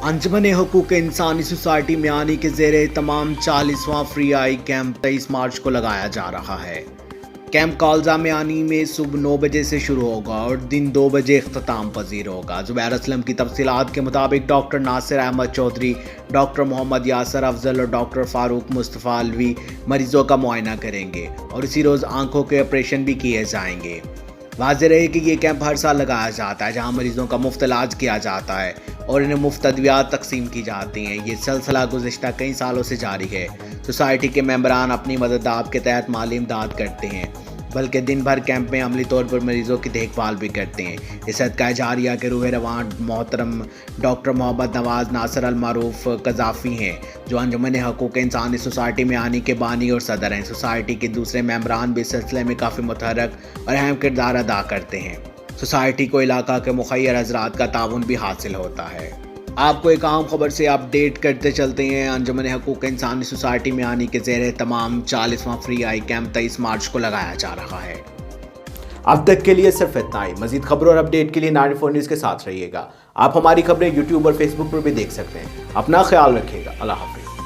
अंजुमन हकूक़ इंसानी सोसाइटी मियानी के ज़ेरे तमाम 40वां फ्री आई कैंप 23 मार्च को लगाया जा रहा है। कैंप कॉल्जा मियानी में सुबह 9 बजे से शुरू होगा और दिन 2 बजे इख्तिताम पजीर होगा। ज़ुबैर असलम की तफसीलात के मुताबिक डॉक्टर नासिर अहमद चौधरी, डॉक्टर मोहम्मद यासर अफजल और डॉक्टर फारूक मुस्तफ़ा अलवी मरीजों का मुआयना करेंगे और इसी रोज़ आंखों के ऑपरेशन भी किए जाएंगे। वाज़ेह रहे कि ये कैंप हर साल लगाया जाता है, जहां मरीजों का मुफ्त इलाज किया जाता है और इन्हें मुफ्त अद्वियात तकसीम की जाती हैं। ये सिलसिला गुज़िश्ता कई सालों से जारी है। सोसाइटी के मेंबरान अपनी मदद आप के तहत माली इमदाद करते हैं, बल्कि दिन भर कैंप में अमली तौर पर मरीजों की देखभाल भी करते हैं। इस सदका जारिया के रूह रवान मोहतरम डॉक्टर मोहम्मद नवाज नासिर अल मारूफ कज़ाफ़ी हैं, जो अंजुमन हकूक़ इंसानी सोसाइटी मियानी के बानी और सदर हैं। सोसाइटी के दूसरे मेंबरान भी इस सिलसिले में काफ़ी मुतहरक और अहम किरदार अदा करते हैं। सोसाइटी को इलाका के मुखय्यर हज़रात का ताउन भी हासिल होता है। आपको एक आम खबर से अपडेट करते चलते हैं। अंजुमन हकूक़ इंसानी सोसाइटी मियानी के ज़ेरे तमाम 40वां फ्री आई कैंप 23 मार्च को लगाया जा रहा है। अब तक के लिए सिर्फ इतना ही। मज़ीद खबरों और अपडेट के लिए 94 न्यूज़ के साथ रहिएगा। आप हमारी खबरें यूट्यूब और फेसबुक पर भी देख सकते हैं। अपना ख्याल रखिएगा। अल्लाह हाफ़िज़।